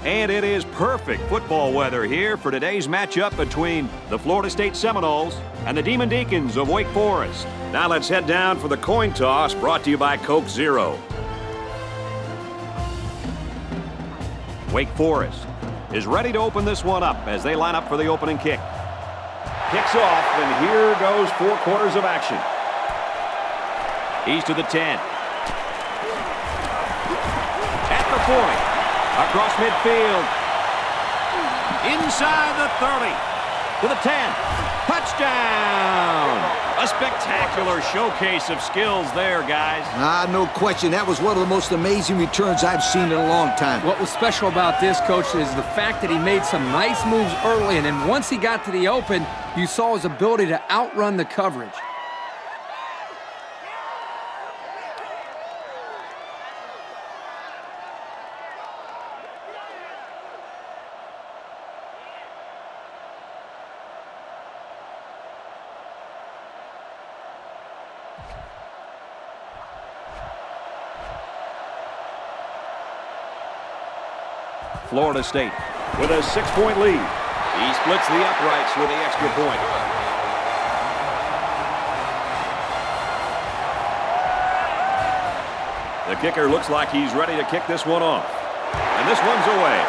And it is perfect football weather here for today's matchup between the Florida State Seminoles and the Demon Deacons of Wake Forest. Now let's head down for the coin toss, brought to you by Coke Zero. Wake Forest is ready to open this one up as they line up for the opening kick. Kicks off, and here goes 4 quarters of action. He's to the 10. At the 40. Across midfield. Inside the 30. To the 10. Touchdown! A spectacular showcase of skills there, guys. No question. That was one of the most amazing returns I've seen in a long time. What was special about this, Coach, is the fact that he made some nice moves early, and then once he got to the open, you saw his ability to outrun the coverage. Florida State with a 6-point lead. He splits the uprights with the extra point. The kicker looks like he's ready to kick this one off. And this one's away.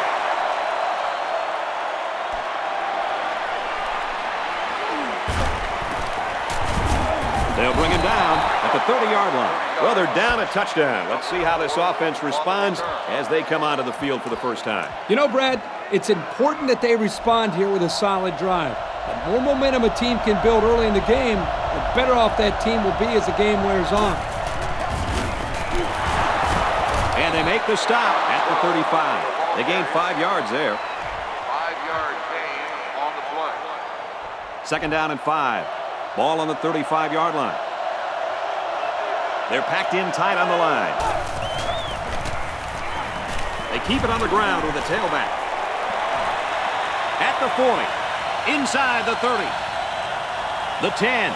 They'll bring him down at the 30-yard line. Well, they're down a touchdown. Let's see how this offense responds as they come onto the field for the first time. You know, Brad, it's important that they respond here with a solid drive. The more momentum a team can build early in the game, the better off that team will be as the game wears on. And they make the stop at the 35. They gain 5 yards there. 5-yard gain on the play. Second down and 5. Ball on the 35-yard line. They're packed in tight on the line. They keep it on the ground with the tailback. At the 40. Inside the 30. The 10.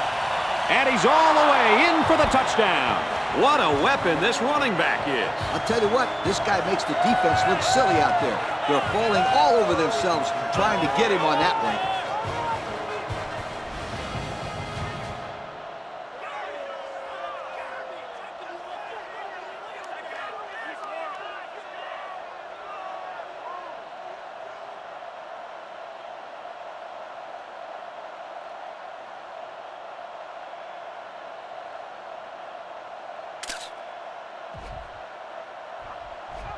And he's all the way in for the touchdown. What a weapon this running back is. I'll tell you what, this guy makes the defense look silly out there. They're falling all over themselves trying to get him on that one.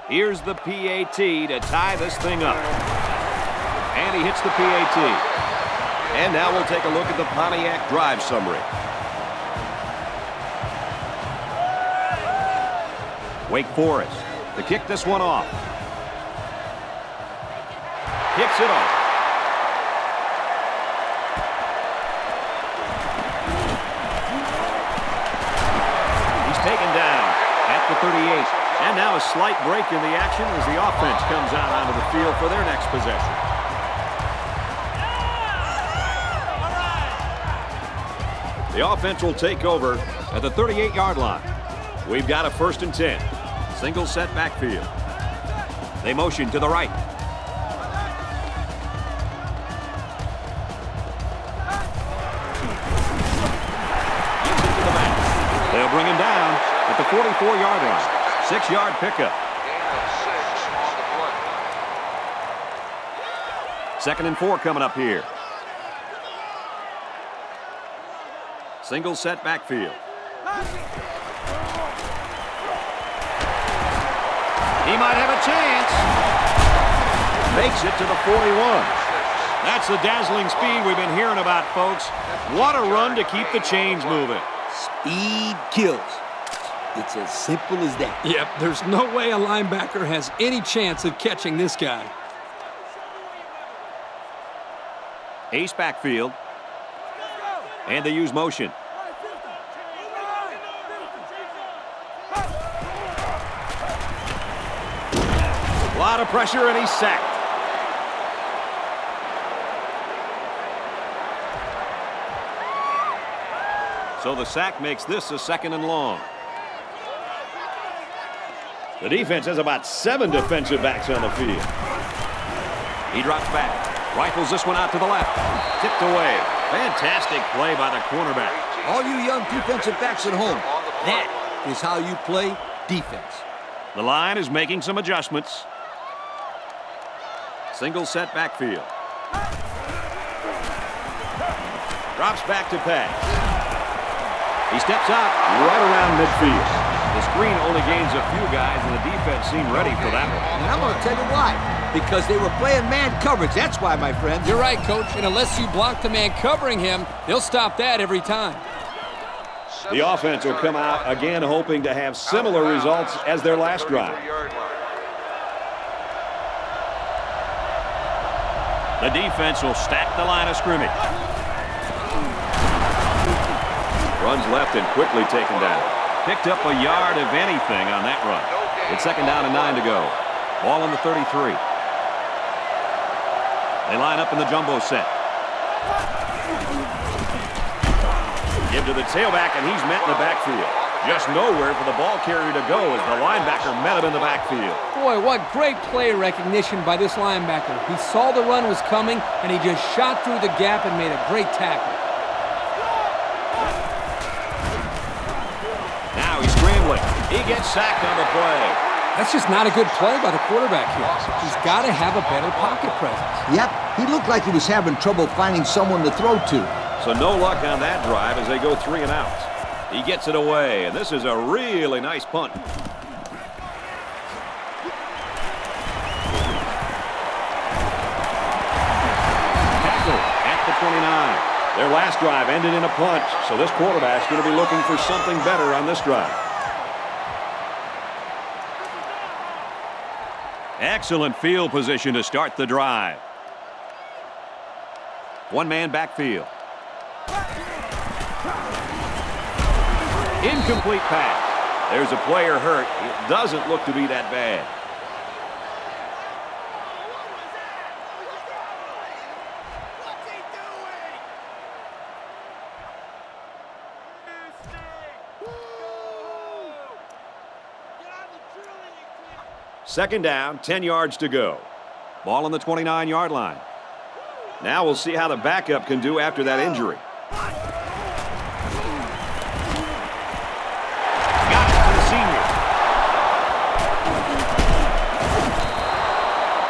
Here's the PAT to tie this thing up. And he hits the PAT. And now we'll take a look at the Pontiac drive summary. Wake Forest to kick this one off. Kicks it off. He's taken down at the 38. And now a slight break in the action as the offense comes out onto the field for their next possession. The offense will take over at the 38-yard line. We've got a 1st and 10. Single set backfield. They motion to the right. Gives it to the back. They'll bring him down at the 44-yard line. 6-yard pickup. Gain of 6 on the play. 2nd and 4 coming up here. Single set backfield. He might have a chance. Makes it to the 41. That's the dazzling speed we've been hearing about, folks. What a run to keep the chains moving. Speed kills. It's as simple as that. Yep, there's no way a linebacker has any chance of catching this guy. Ace backfield. And they use motion. A lot of pressure, and he's sacked. So the sack makes this a 2nd and long. The defense has about 7 defensive backs on the field. He drops back. Rifles this one out to the left. Tipped away. Fantastic play by the cornerback. All you young defensive backs at home, that is how you play defense. The line is making some adjustments. Single set backfield. Drops back to pass. He steps out right around midfield. The screen only gains a few guys, and the defense seemed ready for that one. And I'm going to tell you why. Because they were playing man coverage. That's why, my friend. You're right, Coach. And unless you block the man covering him, they'll stop that every time. The offense will come out again hoping to have similar results as their last drive. The defense will stack the line of scrimmage. Runs left and quickly taken down. Picked up a yard of anything on that run. It's second down and 9 to go. Ball on the 33. They line up in the jumbo set. Give to the tailback, and he's met in the backfield. Just nowhere for the ball carrier to go as the linebacker met him in the backfield. Boy, what great play recognition by this linebacker. He saw the run was coming, and he just shot through the gap and made a great tackle. Now he's scrambling. He gets sacked on the play. That's just not a good play by the quarterback here. He's got to have a better pocket presence. Yep, he looked like he was having trouble finding someone to throw to. So no luck on that drive as they go 3 and out. He gets it away, and this is a really nice punt. Tackle at the 29. Their last drive ended in a punt, so this quarterback's going to be looking for something better on this drive. Excellent field position to start the drive. One-man backfield. Incomplete pass. There's a player hurt. It doesn't look to be that bad. Second down, 10 yards to go. Ball on the 29-yard line. Now we'll see how the backup can do after that injury. Got it to the senior.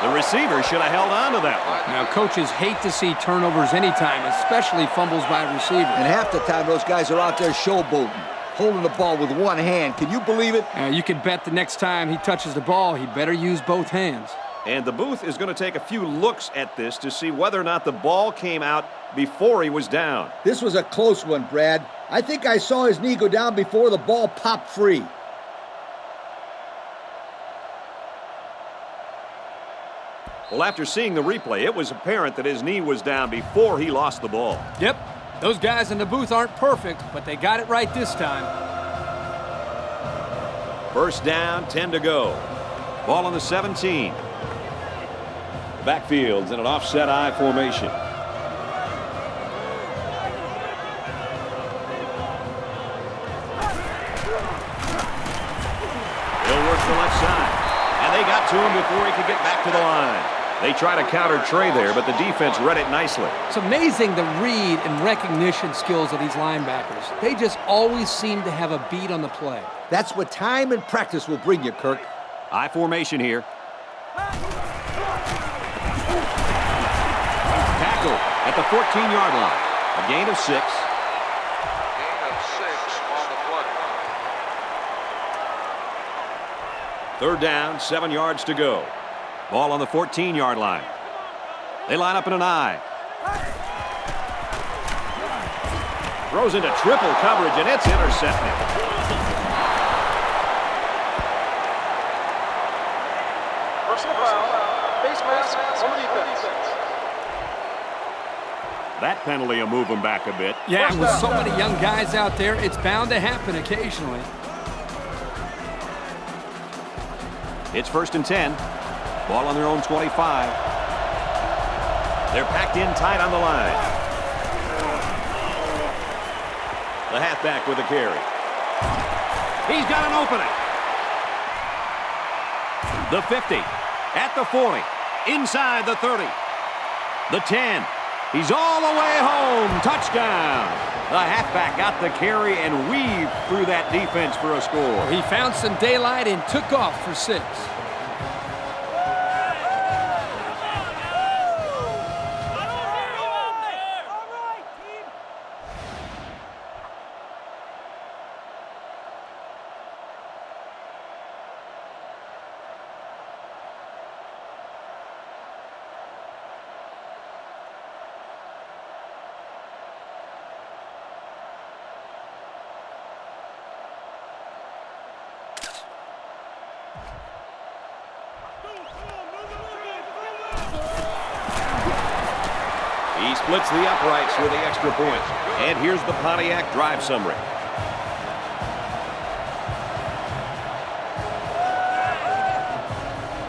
The receiver should have held on to that one. Now, coaches hate to see turnovers anytime, especially fumbles by receivers. And half the time, those guys are out there showboating, holding the ball with one hand. Can you believe it? You can bet the next time he touches the ball, he better use both hands. And the booth is going to take a few looks at this to see whether or not the ball came out before he was down. This was a close one, Brad. I think I saw his knee go down before the ball popped free. Well, after seeing the replay, it was apparent that his knee was down before he lost the ball. Yep. Those guys in the booth aren't perfect, but they got it right this time. First down, 10 to go. Ball on the 17. Backfield's in an offset I formation. He'll work the left side. And they got to him before he could get back to the line. They try to counter Trey there, but the defense read it nicely. It's amazing the read and recognition skills of these linebackers. They just always seem to have a beat on the play. That's what time and practice will bring you, Kirk. I formation here. Tackle at the 14-yard line. A gain of 6. Gain of 6 on the play. Third down, 7 yards to go. Ball on the 14-yard line. They line up in an I. Throws into triple coverage, and it's intercepted. Personal foul, face mask on the defense. That penalty will move them back a bit. Yeah, with so many young guys out there, it's bound to happen occasionally. It's first and 10. Ball on their own 25. They're packed in tight on the line. The halfback with a carry. He's got an opening. The 50. At the 40. inside the 30. The 10. He's all the way home. Touchdown. The halfback got the carry and weaved through that defense for a score. He found some daylight and took off for 6. He splits the uprights with the extra point. And here's the Pontiac drive summary.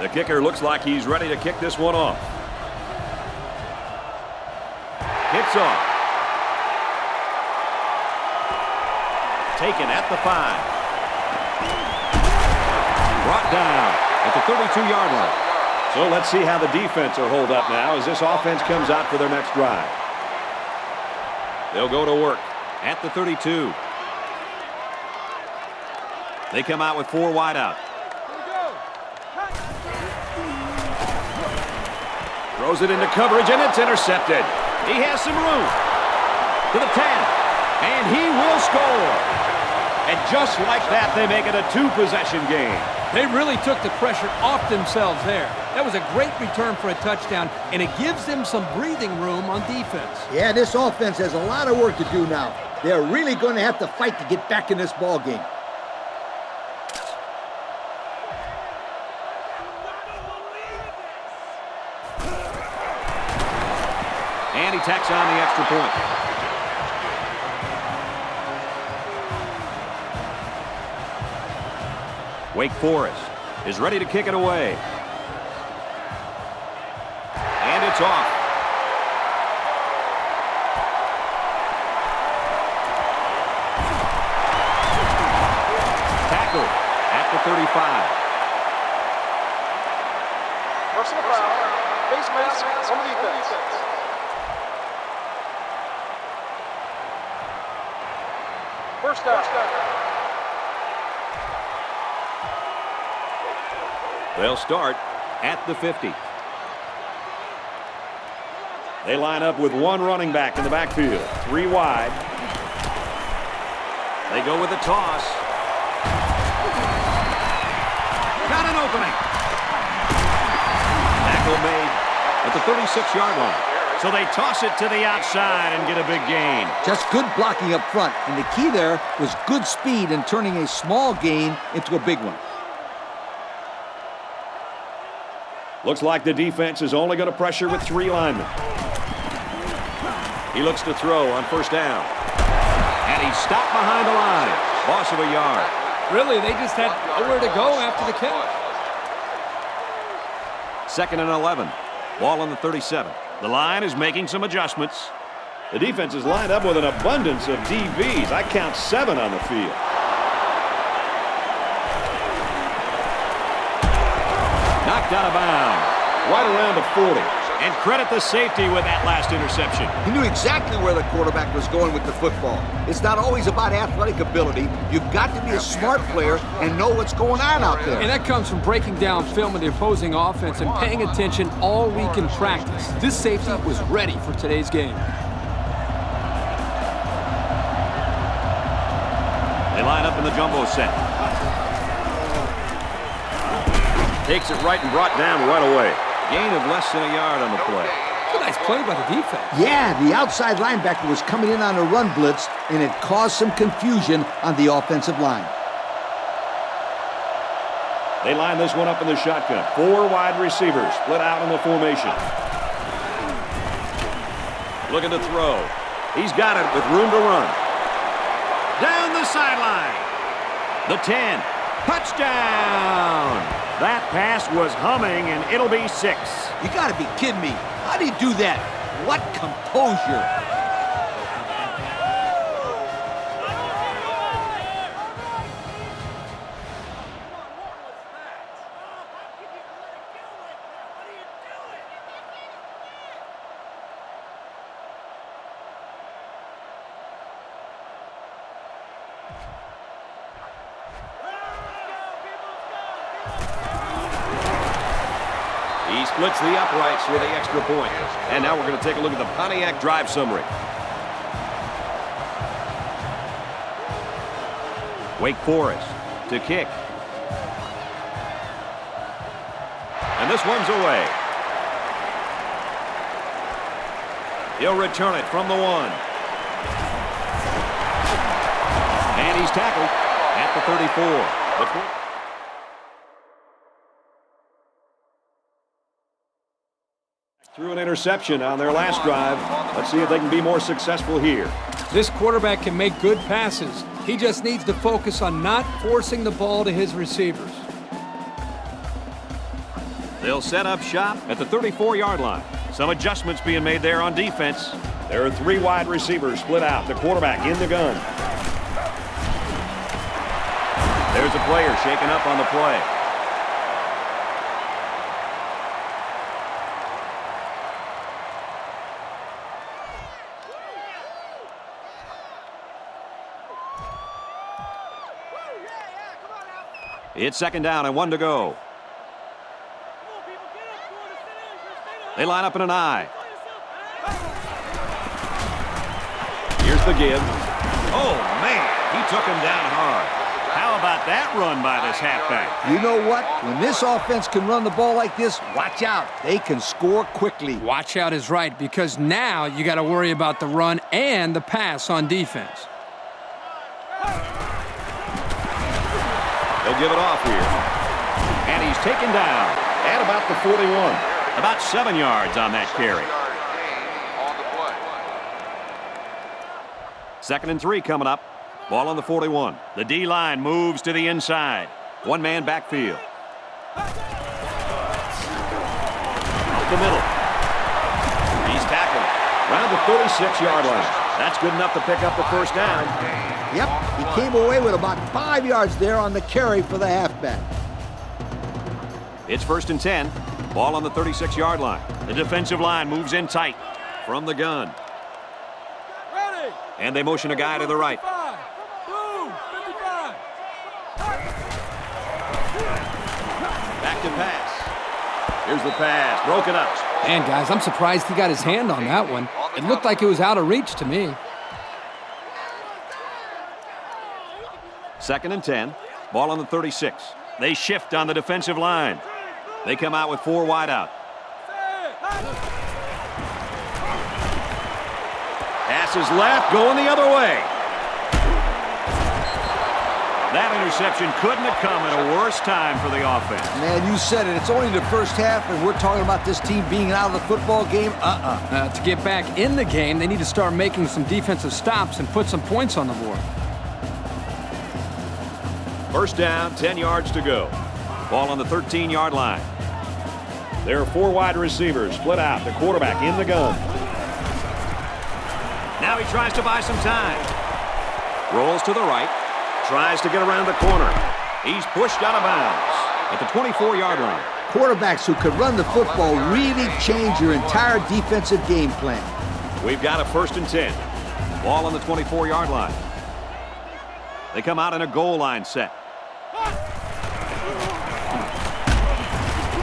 The kicker looks like he's ready to kick this one off. Kicks off. Taken at the 5. Brought down at the 32-yard line. So let's see how the defense will hold up now as this offense comes out for their next drive. They'll go to work at the 32. They come out with 4 wide out. Throws it into coverage, and it's intercepted. He has some room. To the 10. And he will score. And just like that, they make it a 2-possession game. They really took the pressure off themselves there. That was a great return for a touchdown, and it gives them some breathing room on defense. Yeah, this offense has a lot of work to do now. They're really going to have to fight to get back in this ball game. And he tacks on the extra point. Wake Forest is ready to kick it away. And it's off. Tackle at the 35. Personal foul. Face mask on the defense. First down. They'll start at the 50. They line up with 1 running back in the backfield. 3 wide. They go with a toss. Got an opening. Tackle made at the 36-yard line. So they toss it to the outside and get a big gain. Just good blocking up front, and the key there was good speed and turning a small gain into a big one. Looks like the defense is only going to pressure with 3 linemen. He looks to throw on first down. And he's stopped behind the line. Loss of a yard. Really, they just had nowhere to go after the catch. 2nd and 11. Ball on the 37. The line is making some adjustments. The defense is lined up with an abundance of DBs. I count 7 on the field. Knocked out of bounds. Right around the 40. And credit the safety with that last interception. He knew exactly where the quarterback was going with the football. It's not always about athletic ability. You've got to be a smart player and know what's going on out there. And that comes from breaking down film of the opposing offense and paying attention all week in practice. This safety was ready for today's game. They line up in the jumbo set. Takes it right and brought down right away. Gain of less than a yard on the play. A nice play by the defense. Yeah, the outside linebacker was coming in on a run blitz, and it caused some confusion on the offensive line. They line this one up in the shotgun. 4 wide receivers split out in the formation. Looking to throw. He's got it with room to run. Down the sideline. The 10. Touchdown! That pass was humming, and it'll be 6. You got to be kidding me. How do you do that? What composure. He splits the uprights with the extra point. And now we're going to take a look at the Pontiac drive summary. Wake Forest to kick. And this one's away. He'll return it from the 1. And he's tackled at the 34. Threw an interception on their last drive. Let's see if they can be more successful here. This quarterback can make good passes. He just needs to focus on not forcing the ball to his receivers. They'll set up shop at the 34-yard line. Some adjustments being made there on defense. There are 3 wide receivers split out. The quarterback in the gun. There's a player shaken up on the play. It's 2nd down and 1 to go. They line up in an I. Here's the give. Oh, man, he took him down hard. How about that run by this halfback? You know what? When this offense can run the ball like this, watch out. They can score quickly. Watch out is right, because now you got to worry about the run and the pass on defense. They'll give it off here. And he's taken down at about the 41. About 7 yards on that carry. 2nd and 3 coming up. Ball on the 41. The D-line moves to the inside. 1-man backfield. Up the middle. He's tackled around the 36-yard line. That's good enough to pick up the 1st down. Yep, he came away with about 5 yards there on the carry for the halfback. It's 1st and 10. Ball on the 36-yard line. The defensive line moves in tight from the gun. Ready. And they motion a guy to the right. 55. Boom, 55. Back to pass. Here's the pass. Broken up. Man, guys, I'm surprised he got his hand on that one. It looked like it was out of reach to me. 2nd and 10. Ball on the 36. They shift on the defensive line. They come out with 4 wide out. Pass is left, going the other way. That interception couldn't have come at a worse time for the offense. Man, you said it. It's only the first half, and we're talking about this team being out of the football game? To get back in the game, they need to start making some defensive stops and put some points on the board. 1st down, 10 yards to go. Ball on the 13-yard line. There are 4 wide receivers split out. The quarterback in the gun. Now he tries to buy some time. Rolls to the right. Tries to get around the corner. He's pushed out of bounds at the 24-yard line. Quarterbacks who could run the football really change your entire defensive game plan. We've got a 1st and 10. Ball on the 24-yard line. They come out in a goal line set.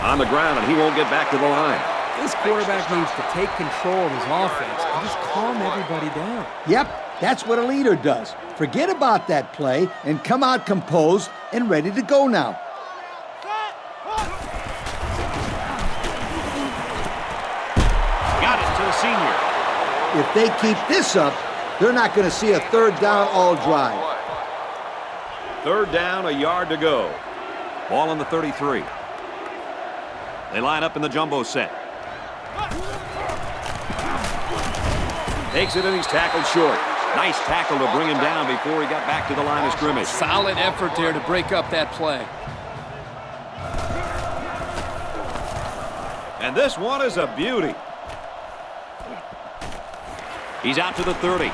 On the ground, and he won't get back to the line. This quarterback needs to take control of his offense and just calm everybody down. Yep, that's what a leader does. Forget about that play and come out composed and ready to go now. Got it to the senior. If they keep this up, they're not going to see a 3rd down all drive. 3rd down, a yard to go. Ball on the 33. They line up in the jumbo set. Takes it and he's tackled short. Nice tackle to bring him down before he got back to the line of scrimmage. Solid effort there to break up that play. And this one is a beauty. He's out to the 30.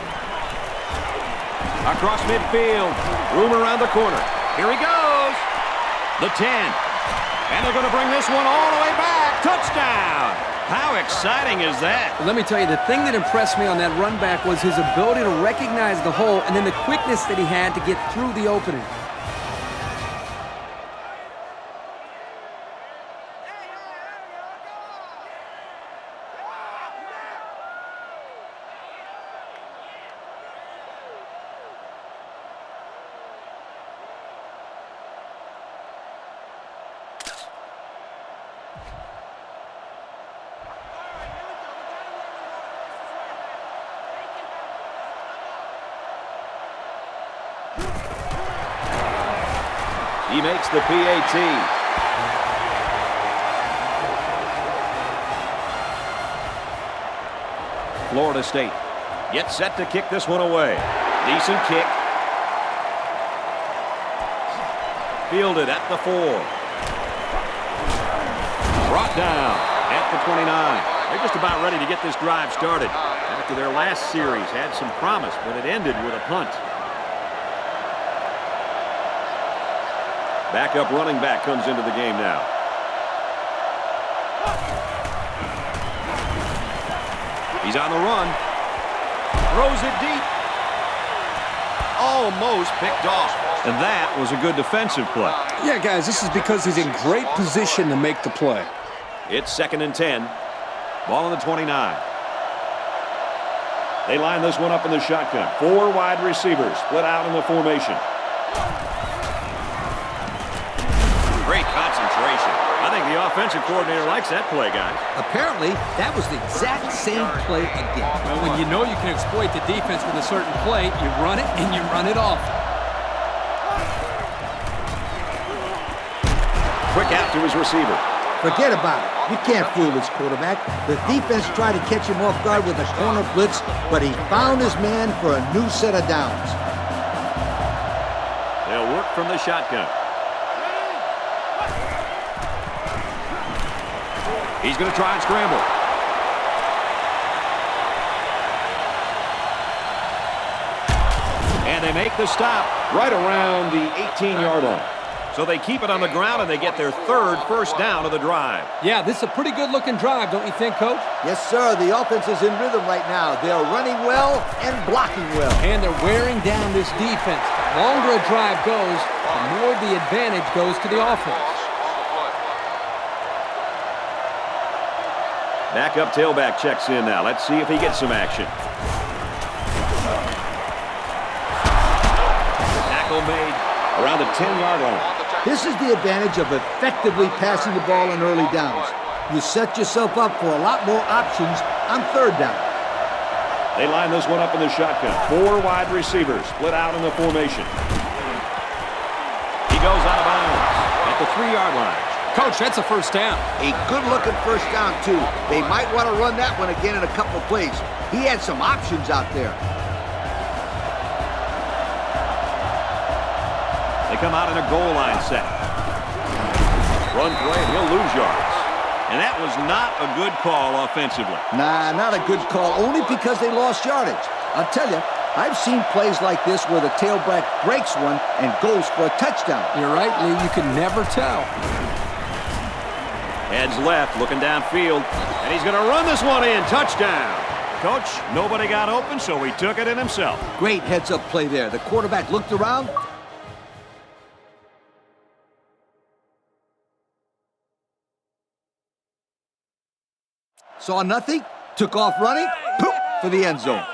Across midfield. Room around the corner. Here he goes. The 10. And they're going to bring this one all the way back. Touchdown. How exciting is that? Well, let me tell you, the thing that impressed me on that run back was his ability to recognize the hole and then the quickness that he had to get through the opening. He makes the PAT. Florida State gets set to kick this one away. Decent kick. Fielded at the 4. Brought down at the 29. They're just about ready to get this drive started. After their last series had some promise, but it ended with a punt. Backup running back comes into the game now. He's on the run. Throws it deep. Almost picked off. And that was a good defensive play. Yeah, guys, this is because he's in great position to make the play. It's 2nd and 10. Ball on the 29. They line this one up in the shotgun. 4 wide receivers split out in the formation. Great concentration. I think the offensive coordinator likes that play, guys. Apparently, that was the exact same play again. Well, when you know you can exploit the defense with a certain play, you run it and you run it off. Quick out to his receiver. Forget about it. You can't fool this quarterback. The defense tried to catch him off guard with a corner blitz, but he found his man for a new set of downs. They'll work from the shotgun. He's going to try and scramble. And they make the stop right around the 18-yard line. So they keep it on the ground, and they get their 3rd first down of the drive. Yeah, this is a pretty good-looking drive, don't you think, Coach? Yes, sir. The offense is in rhythm right now. They're running well and blocking well. And they're wearing down this defense. The longer a drive goes, the more the advantage goes to the offense. Backup tailback checks in now. Let's see if he gets some action. Tackle made around the 10-yard line. This is the advantage of effectively passing the ball in early downs. You set yourself up for a lot more options on 3rd down. They line this one up in the shotgun. 4 wide receivers split out in the formation. He goes out of bounds at the 3-yard line. Coach, that's a first down. A good-looking first down, too. They might want to run that one again in a couple of plays. He had some options out there. They come out in a goal line set. Run play, and he'll lose yards. And that was not a good call offensively. Nah, not a good call, only because they lost yardage. I'll tell you, I've seen plays like this where the tailback breaks one and goes for a touchdown. You're right, Lee. You can never tell. Heads left, looking downfield. And he's going to run this one in. Touchdown. Coach, nobody got open, so he took it in himself. Great heads-up play there. The quarterback looked around. Saw nothing, took off running, poof, for the end zone.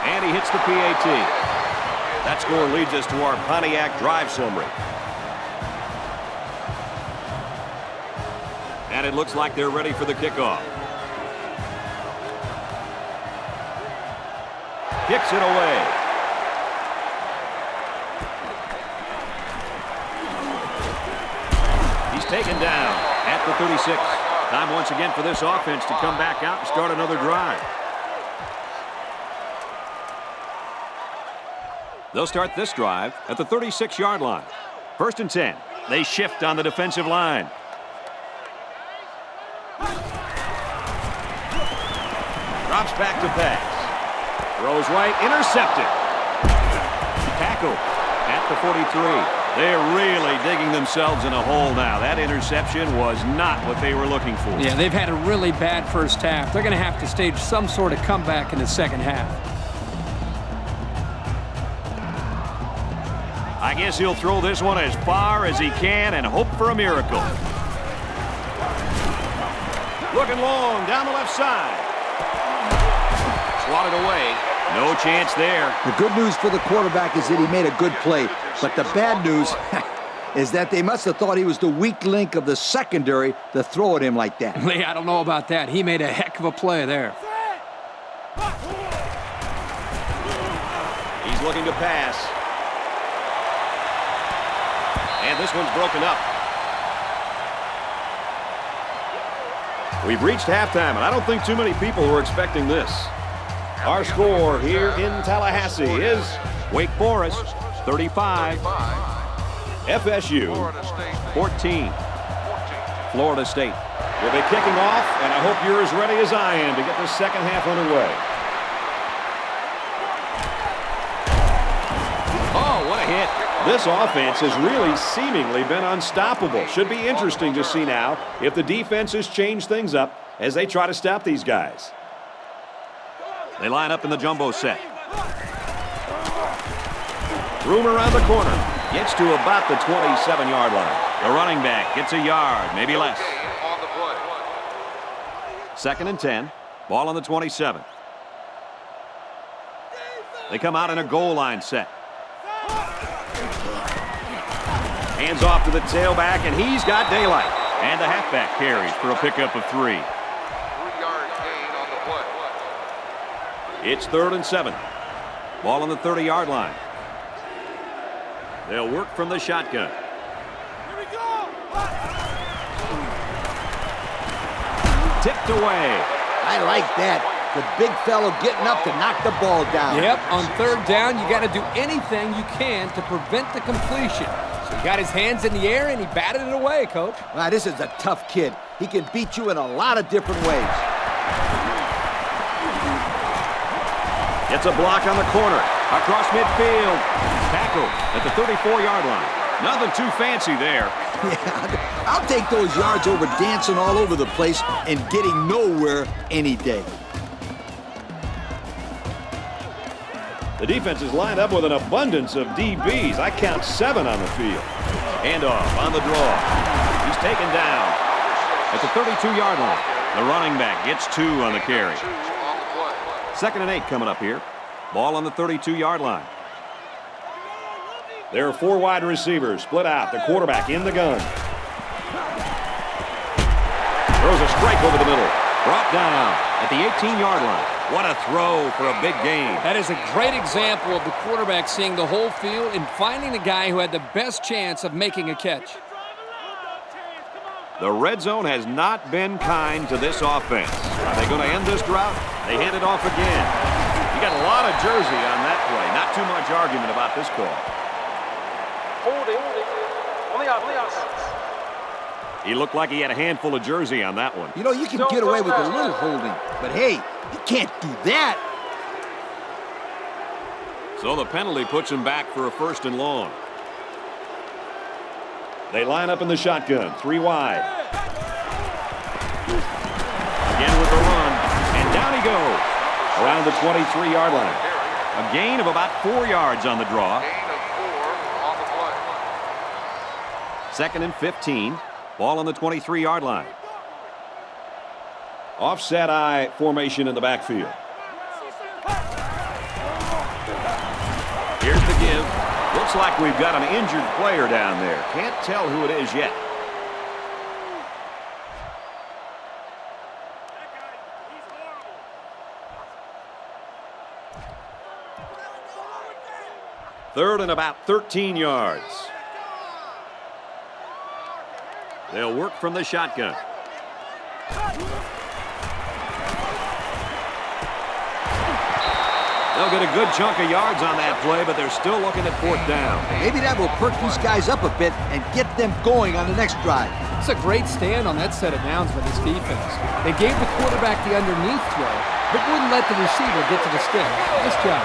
And he hits the PAT. That score leads us to our Pontiac drive summary. And it looks like they're ready for the kickoff. Kicks it away. He's taken down at the 36. Time once again for this offense to come back out and start another drive. They'll start this drive at the 36-yard line. 1st and 10. They shift on the defensive line. Drops back to pass. Throws right, intercepted. Tackle at the 43. They're really digging themselves in a hole now. That interception was not what they were looking for. Yeah, they've had a really bad first half. They're going to have to stage some sort of comeback in the second half. I guess he'll throw this one as far as he can and hope for a miracle. Looking long down the left side. Swatted away No chance there. The good news for the quarterback is that he made a good play. But the bad news is that they must have thought he was the weak link of the secondary to throw at him like that. Lee, I don't know about that. He made a heck of a play there. He's looking to pass. And this one's broken up. We've reached halftime, and I don't think too many people were expecting this. Our score here in Tallahassee is Wake Forest 35, FSU 14. Florida State will be kicking off, and I hope you're as ready as I am to get this second half underway. Oh, what a hit. This offense has really seemingly been unstoppable. Should be interesting to see now if the defenses change things up as they try to stop these guys. They line up in the jumbo set. Room around the corner. Gets to about the 27-yard line. The running back gets a yard, maybe less. Second and 10. Ball on the 27. They come out in a goal line set. Hands off to the tailback, and he's got daylight. And the halfback carries for a pickup of 3. 3-yard gain on the play. It's 3rd and 7. Ball on the 30-yard line. They'll work from the shotgun. Here we go. Tipped away. I like that. The big fellow getting up to knock the ball down. Yep, on 3rd down, you got to do anything you can to prevent the completion. So he got his hands in the air, and he batted it away, Coach. Wow, this is a tough kid. He can beat you in a lot of different ways. Gets a block on the corner. Across midfield. Tackle at the 34-yard line. Nothing too fancy there. Yeah, I'll take those yards over dancing all over the place and getting nowhere any day. The defense is lined up with an abundance of DBs. I count 7 on the field. Handoff on the draw. He's taken down at the 32-yard line. The running back gets 2 on the carry. 2 on the play. 2nd and 8 coming up here. Ball on the 32-yard line. There are 4 wide receivers split out. The quarterback in the gun. Throws a strike over the middle. Brought down at the 18-yard line. What a throw for a big gain. That is a great example of the quarterback seeing the whole field and finding the guy who had the best chance of making a catch. The red zone has not been kind to this offense. Are they going to end this drought? They hand it off again. You got a lot of jersey on that play. Not too much argument about this call. Holding. On the outside. He looked like he had a handful of jersey on that one. You know, you can get away with a little holding, but hey, you can't do that. So the penalty puts him back for a 1st and long. They line up in the shotgun, 3 wide. Again with the run, and down he goes around the 23-yard line. A gain of about 4 yards on the draw. Gain of 4 on the play. 2nd and 15. Ball on the 23-yard line. Offset I formation in the backfield. Here's the give. Looks like we've got an injured player down there. Can't tell who it is yet. Third and about 13 yards. They'll work from the shotgun. They'll get a good chunk of yards on that play, but they're still looking at 4th down. Maybe that will perk these guys up a bit and get them going on the next drive. It's a great stand on that set of downs by this defense. They gave the quarterback the underneath throw, but wouldn't let the receiver get to the stick. Nice job.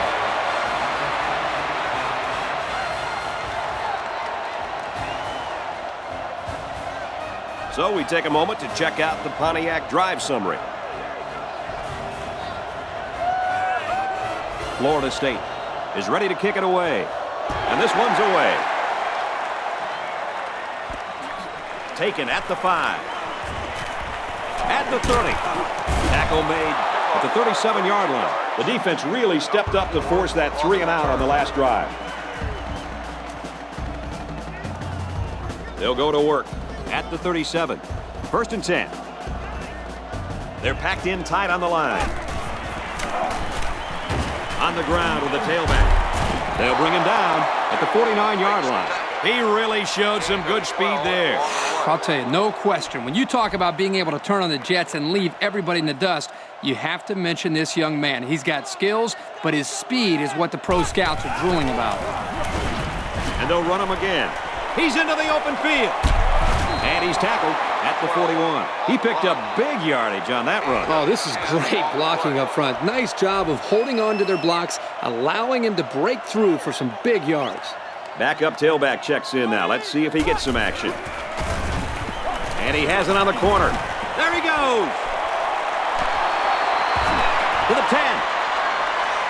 So we take a moment to check out the Pontiac drive summary. Florida State is ready to kick it away. And this one's away. Taken at the 5. At the 30. Tackle made at the 37-yard line. The defense really stepped up to force that 3 and out on the last drive. They'll go to work at the 37. 1st and 10. They're packed in tight on the line. On the ground with the tailback. They'll bring him down at the 49-yard line. He really showed some good speed there. I'll tell you, no question. When you talk about being able to turn on the jets and leave everybody in the dust, you have to mention this young man. He's got skills, but his speed is what the pro scouts are drooling about. And they'll run him again. He's into the open field. And he's tackled at the 41. He picked up big yardage on that run. Oh, this is great blocking up front. Nice job of holding on to their blocks, allowing him to break through for some big yards. Backup tailback checks in now. Let's see if he gets some action. And he has it on the corner. There he goes. To the 10.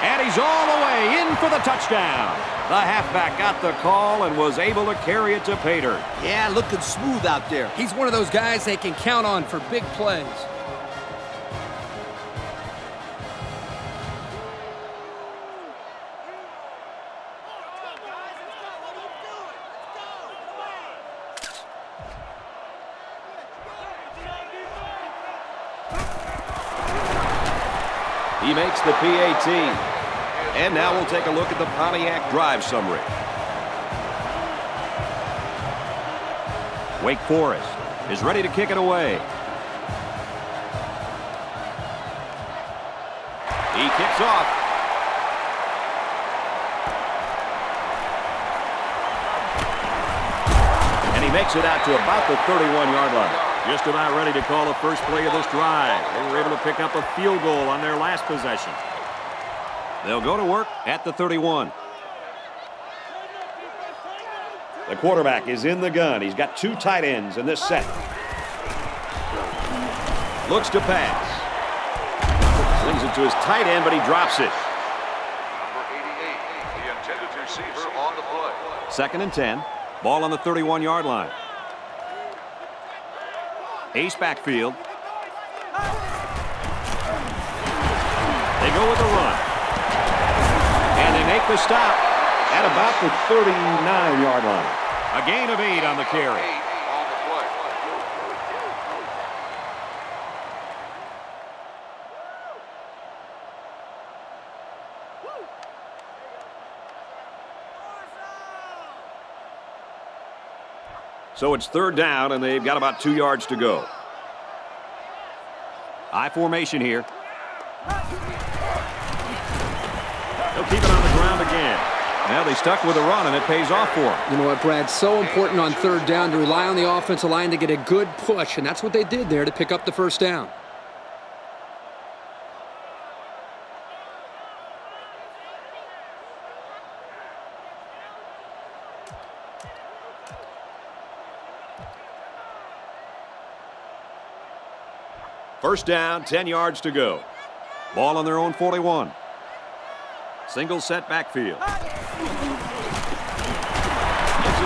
And he's all the way in for the touchdown. The halfback got the call and was able to carry it to Pater. Yeah, looking smooth out there. He's one of those guys they can count on for big plays. He makes the PAT. And now we'll take a look at the Pontiac drive summary. Wake Forest is ready to kick it away. He kicks off. And he makes it out to about the 31-yard line. Just about ready to call the first play of this drive. They were able to pick up a field goal on their last possession. They'll go to work at the 31. The quarterback is in the gun. He's got 2 tight ends in this set. Looks to pass. Slings it to his tight end, but he drops it. Number 88, the intended receiver on the play. 2nd and 10. Ball on the 31-yard line. Ace backfield. They go with the run. And they make the stop at about the 39-yard line. A gain of 8 on the carry. 8 on the play. So it's 3rd down, and they've got about 2 yards to go. I formation here. They'll keep it on the ground again. Now they stuck with a run, and it pays off for them. You know what, Brad? So important on 3rd down to rely on the offensive line to get a good push, and that's what they did there to pick up the 1st down. First down, 10 yards to go. Ball on their own 41. Single set backfield. Gets it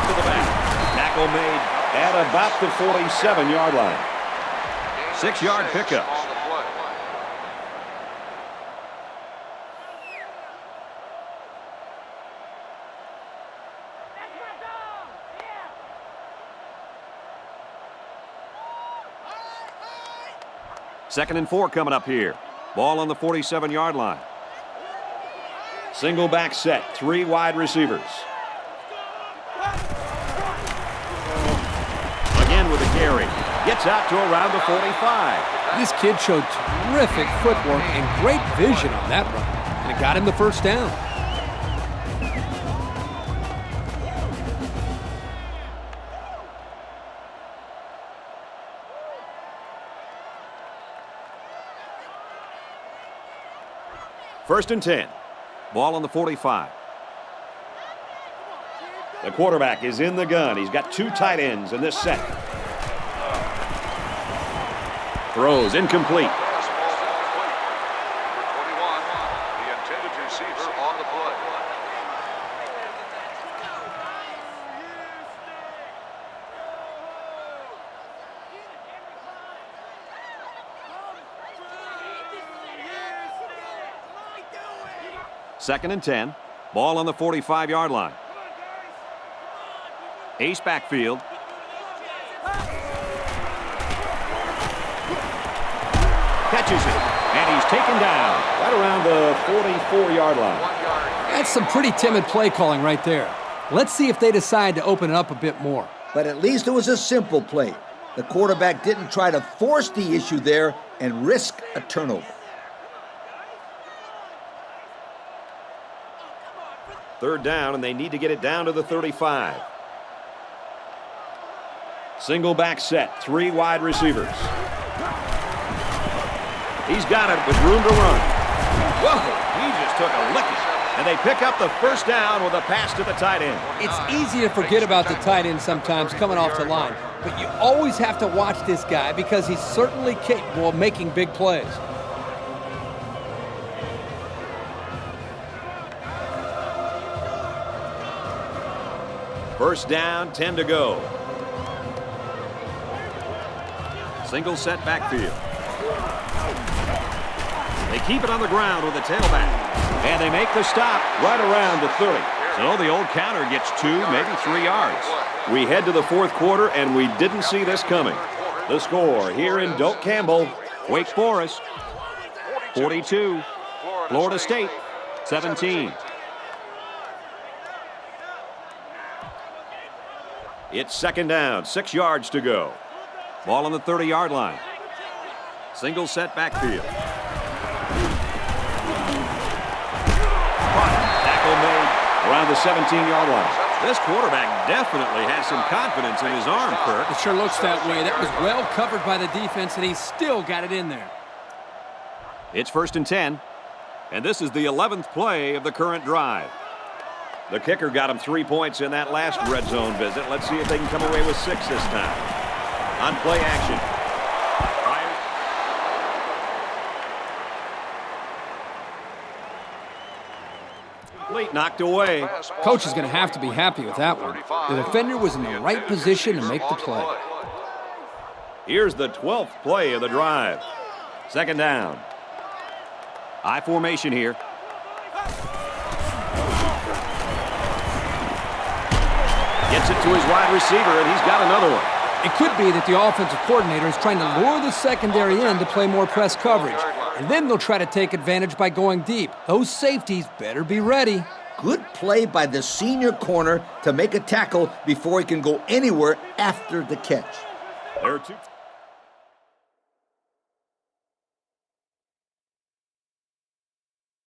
to the back. Tackle made at about the 47-yard line. 6-yard pickup. On the play. Second and 4 coming up here. Ball on the 47-yard line. Single back set, 3 wide receivers. Again with the carry. Gets out to around the 45. This kid showed terrific footwork and great vision on that run, and it got him the 1st down. First and 10. Ball on the 45. The quarterback is in the gun. He's got 2 tight ends in this set. Throws incomplete. Fastball incomplete. Number 21, the intended receiver on the play. 2nd and 10. Ball on the 45-yard line. Ace backfield. Catches it, and he's taken down right around the 44-yard line. That's some pretty timid play calling right there. Let's see if they decide to open it up a bit more. But at least it was a simple play. The quarterback didn't try to force the issue there and risk a turnover. 3rd down, and they need to get it down to the 35. Single back set, 3 wide receivers. He's got it with room to run. Whoa, he just took a licking. And they pick up the 1st down with a pass to the tight end. It's easy to forget about the tight end sometimes coming off the line, but you always have to watch this guy because he's certainly capable of making big plays. First down, 10 to go. Single set backfield. They keep it on the ground with the tailback. And they make the stop right around the 30. So the old counter gets 2, maybe 3 yards. We head to the 4th quarter, and we didn't see this coming. The score here in Doak Campbell, Wake Forest, 42, Florida State, 17. It's 2nd down, 6 yards to go. Ball on the 30-yard line. Single set backfield. Tackle made around the 17-yard line. This quarterback definitely has some confidence in his arm, Kirk. It sure looks that way. That was well covered by the defense, and he still got it in there. It's 1st and 10, and this is the 11th play of the current drive. The kicker got him 3 points in that last red zone visit. Let's see if they can come away with 6 this time. On play action. Complete, knocked away. Coach is going to have to be happy with that one. The defender was in the right position to make the play. Here's the 12th play of the drive. 2nd down. I formation here. Gets it to his wide receiver, and he's got another one. It could be that the offensive coordinator is trying to lure the secondary in to play more press coverage. And then they'll try to take advantage by going deep. Those safeties better be ready. Good play by the senior corner to make a tackle before he can go anywhere after the catch. There are 2.